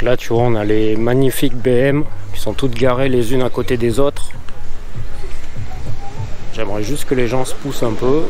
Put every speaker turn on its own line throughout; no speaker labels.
Donc là, tu vois, on a les magnifiques BM qui sont toutes garées les unes à côté des autres. J'aimerais juste que les gens se poussent un peu.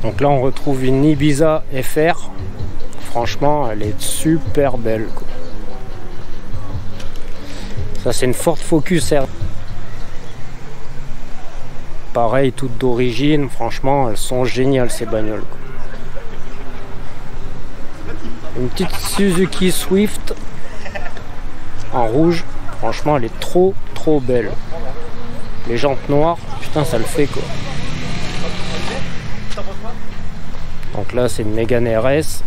Donc là on retrouve une Ibiza FR. Franchement elle est super belle quoi. Ça c'est une Ford Focus R. Pareil, toutes d'origine. Franchement elles sont géniales ces bagnoles quoi. Une petite Suzuki Swift en rouge. Franchement elle est trop belle. Les jantes noires, putain ça le fait quoi. Donc là c'est une Mégane RS.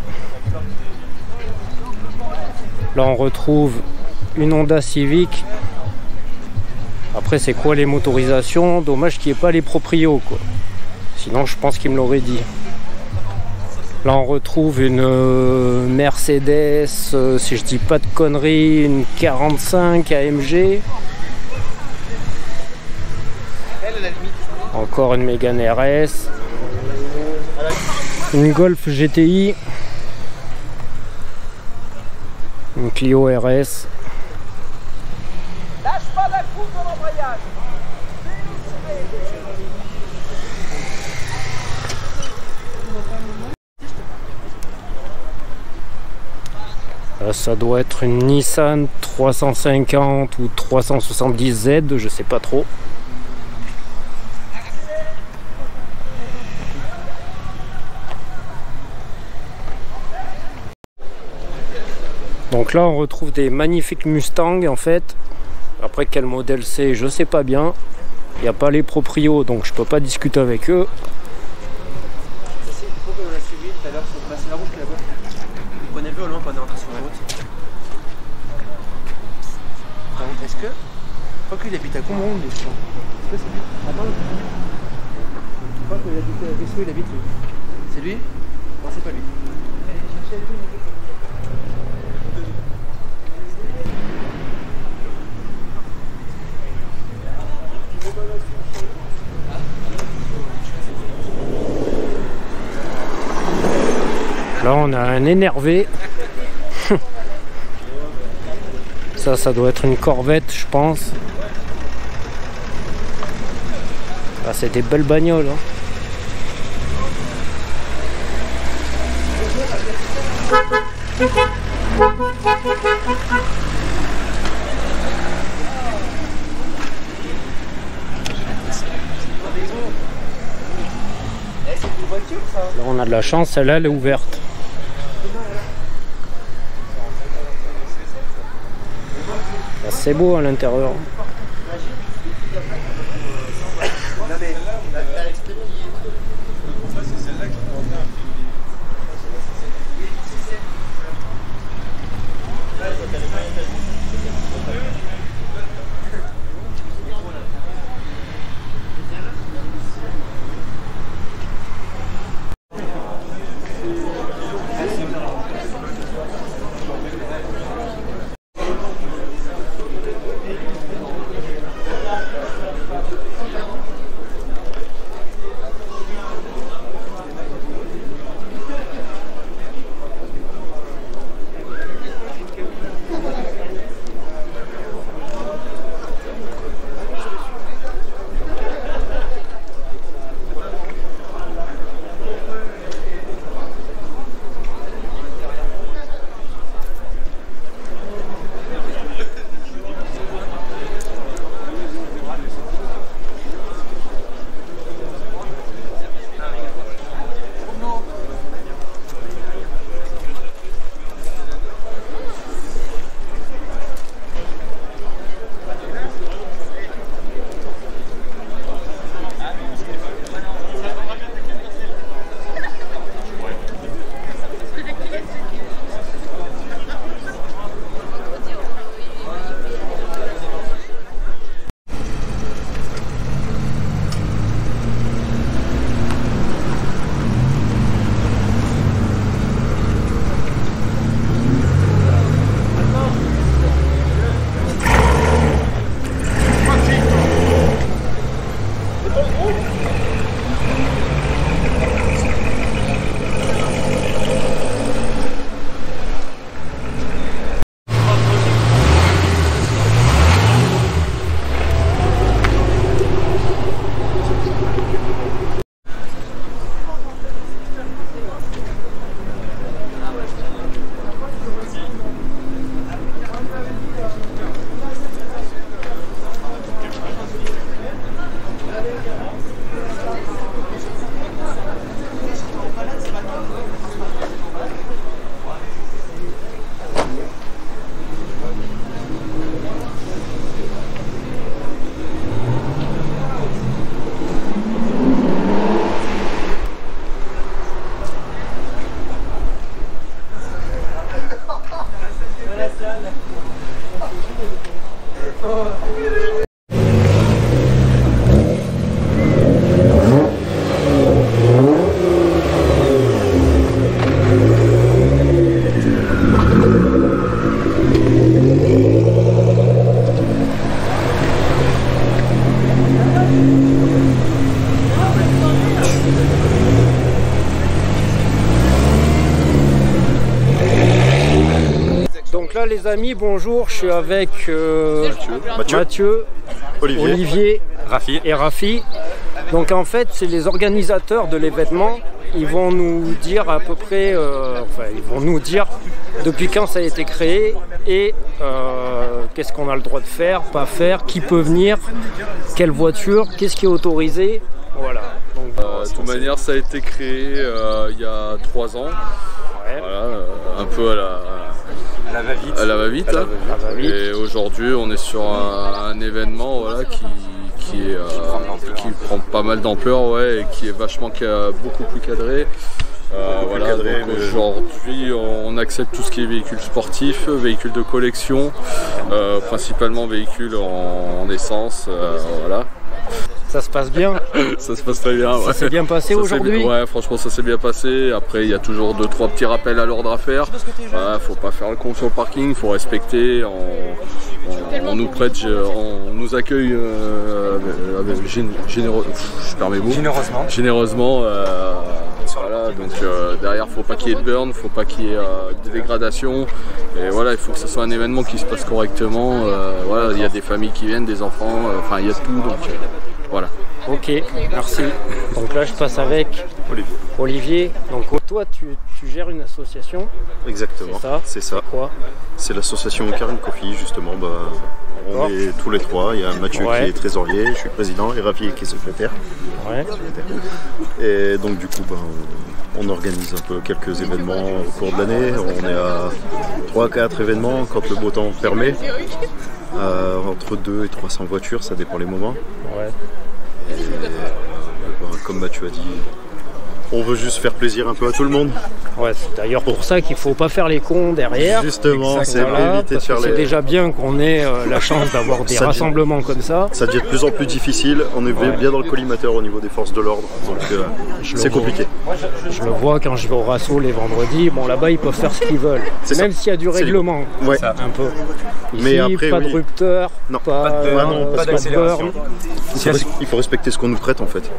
Là on retrouve une Honda Civic. Après c'est quoi les motorisations? Dommage qu'il n'y ait pas les proprios quoi. Sinon je pense qu'il me l'aurait dit. Là on retrouve une Mercedes, si je dis pas de conneries, une 45 AMG. Encore une Mégane RS. Une Golf GTI. Une Clio RS.
Lâche pas la coupe dans l'embrayage.
Ça doit être une Nissan 350 ou 370Z, je sais pas trop. Donc là on retrouve des magnifiques Mustang en fait. Après quel modèle c'est je sais pas bien. Il n'y a pas les proprios donc je peux pas discuter avec eux.
C'est pourquoi on l'a suivi tout à l'heure, c'est la rouge qui est là-bas. On a vu au loin quand on est rentré sur la route. Est-ce que... Je crois qu'il habite à Combron, mais je crois. Est-ce que c'est lui? Attends, je crois qu'il habite à Vaisseau, il habite lui. C'est lui? Non, c'est pas lui.
Là on a un énervé. Ça doit être une Corvette je pense. Ah, c'est des belles bagnoles hein. Là on a de la chance, celle-là elle est ouverte. C'est beau à l'intérieur. Donc là les amis, bonjour, je suis avec Mathieu, Olivier et Rafi. Donc en fait c'est les organisateurs de l'événement. Ils vont nous dire à peu près, ils vont nous dire depuis quand ça a été créé et qu'est-ce qu'on a le droit de faire, pas faire, qui peut venir, quelle voiture, qu'est-ce qui est autorisé. Voilà. Donc,
de toute manière ça a été créé il y a 3 ans. Ouais. Voilà, un peu à la va-vite. Et aujourd'hui on est sur un événement voilà, qui prend pas mal d'ampleur, ouais, et qui est beaucoup plus cadré. Voilà, aujourd'hui on accepte tout ce qui est véhicules sportifs, véhicules de collection, principalement véhicules en essence, voilà.
Ça se passe bien.
Ça se passe très bien. Ouais.
Ça s'est bien passé aujourd'hui.
Ouais, franchement ça s'est bien passé. Après il y a toujours 2-3 petits rappels à l'ordre à faire. Faut pas faire le con sur le parking, faut respecter. On nous prête, on nous accueille généreusement. Voilà, donc derrière faut pas qu'il y ait de burn, faut pas qu'il y ait de dégradation. Et voilà, il faut que ce soit un événement qui se passe correctement. Voilà, il y a des familles qui viennent, des enfants, enfin il y a tout. Donc voilà.
Ok, merci. Donc là je passe avec Olivier. Donc toi tu gères une association.
Exactement, c'est ça.
Quoi?
C'est l'association Karen Coffee justement. On est tous les trois. Il y a Mathieu qui est trésorier, je suis président, et Rafi qui est secrétaire. Ouais. Et donc du coup on organise un peu quelques événements au cours de l'année. On est à 3-4 événements quand le beau temps permet. Entre 2 et 300 voitures, ça dépend les moments. Ouais. Et comme Mathieu a dit, on veut juste faire plaisir un peu à tout le monde.
Ouais, c'est d'ailleurs pour ça qu'il ne faut pas faire les cons derrière.
Justement, c'est éviter de faire les...
C'est déjà bien qu'on ait la chance d'avoir des rassemblements comme ça.
Ça devient de plus en plus difficile. On est bien dans le collimateur au niveau des forces de l'ordre, donc c'est compliqué.
Je le vois quand je vais au Rasso les vendredis. Bon, là-bas, ils peuvent faire ce qu'ils veulent. Même s'il y a du règlement, un peu. Ici, mais après, pas de rupteur, pas d'accélération.
Il faut respecter ce qu'on nous prête en fait.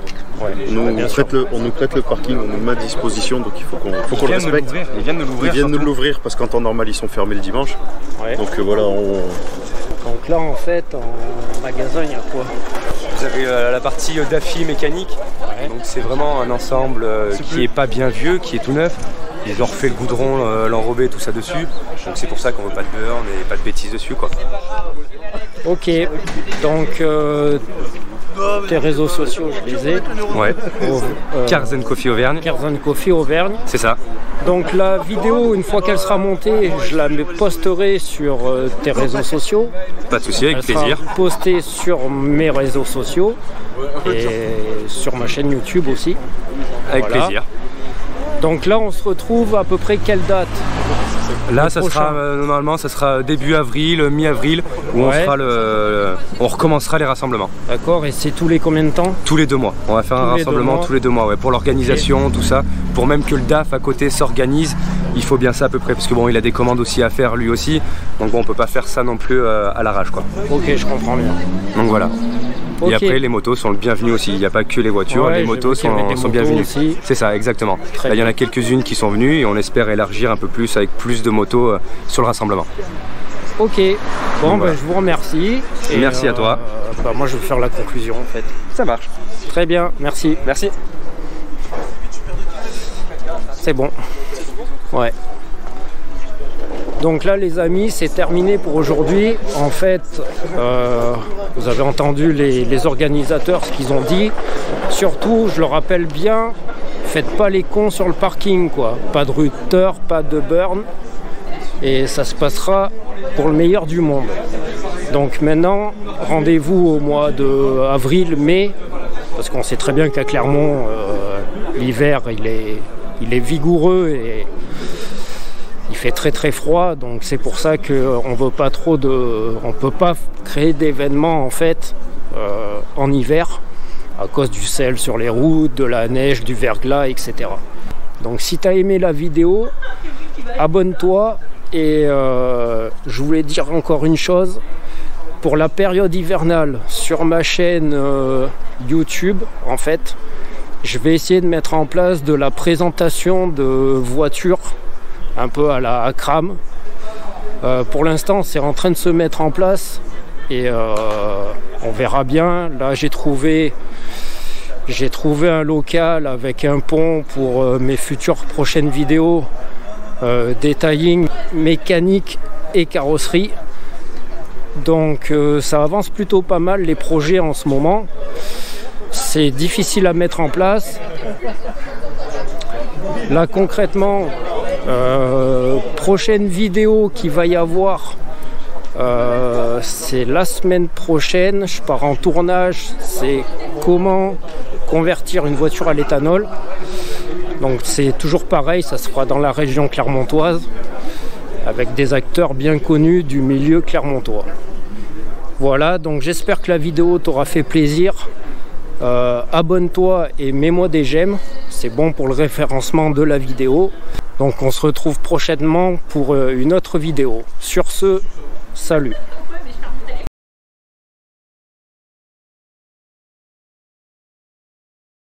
Ouais, on nous prête le parking, on nous met à disposition, donc il faut qu'on le respecte.
Ils viennent
de l'ouvrir parce qu'en temps normal ils sont fermés le dimanche. Ouais. Donc voilà.
Donc là en fait en magasin il y a quoi?
Vous avez la partie DAFI mécanique. Ouais. Donc c'est vraiment un ensemble qui est pas bien vieux, qui est tout neuf. Ils ont refait le goudron, l'enrobé, tout ça dessus. Donc c'est pour ça qu'on veut pas de burn et pas de bêtises dessus quoi.
Ok, donc tes réseaux sociaux, je les ai.
Ouais. Cars & Coffee Auvergne.
Cars & Coffee Auvergne.
C'est ça.
Donc la vidéo, une fois qu'elle sera montée, je la posterai sur tes réseaux sociaux.
Pas de souci, avec plaisir.
Sera postée sur mes réseaux sociaux et sur ma chaîne YouTube aussi.
Avec plaisir.
Donc là, on se retrouve à peu près quelle date?
Là, ça sera normalement, ça sera début avril, mi-avril, où on recommencera les rassemblements.
D'accord. Et c'est tous les combien de temps?
Tous les 2 mois. On va faire un rassemblement tous les 2 mois, pour l'organisation, tout ça. pour même que le DAF à côté s'organise, il faut bien ça à peu près, parce que bon, il a des commandes aussi à faire lui aussi, donc bon, on peut pas faire ça non plus à l'arrache quoi.
Ok, je comprends bien.
Donc voilà.
Okay.
Et après les motos sont le bienvenu aussi, il n'y a pas que les voitures, les motos sont bienvenues. C'est ça, exactement. Là il y en a quelques-unes qui sont venues et on espère élargir un peu plus avec plus de motos sur le rassemblement.
Ok, bon voilà. Je vous remercie.
Et merci à toi.
Moi je vais faire la conclusion en fait.
Ça marche.
Très bien, merci.
Merci.
C'est bon. Ouais. Donc là les amis, c'est terminé pour aujourd'hui. En fait, vous avez entendu les organisateurs ce qu'ils ont dit. Surtout, je le rappelle bien, faites pas les cons sur le parking quoi. Pas de routeur, pas de burn. Et ça se passera pour le meilleur du monde. Donc maintenant, rendez-vous au mois de avril, mai, parce qu'on sait très bien qu'à Clermont, l'hiver il est vigoureux et il fait très très froid, donc c'est pour ça qu'on veut pas trop on peut pas créer d'événements en fait en hiver à cause du sel sur les routes, de la neige, du verglas, etc. Donc si tu as aimé la vidéo, abonne-toi et je voulais dire encore une chose. Pour la période hivernale, sur ma chaîne YouTube, en fait, je vais essayer de mettre en place de la présentation de voitures un peu à la Akram. Pour l'instant, c'est en train de se mettre en place et on verra bien. Là, j'ai trouvé un local avec un pont pour mes futures prochaines vidéos detailing, mécanique et carrosserie. Donc ça avance plutôt pas mal les projets en ce moment. C'est difficile à mettre en place. Là concrètement, prochaine vidéo qu'il va y avoir, c'est la semaine prochaine. Je pars en tournage, c'est comment convertir une voiture à l'éthanol. Donc c'est toujours pareil, ça se fera dans la région clermontoise avec des acteurs bien connus du milieu clermontois. Voilà, donc j'espère que la vidéo t'aura fait plaisir. Abonne-toi et mets-moi des j'aime, c'est bon pour le référencement de la vidéo. Donc on se retrouve prochainement pour une autre vidéo. Sur ce, salut.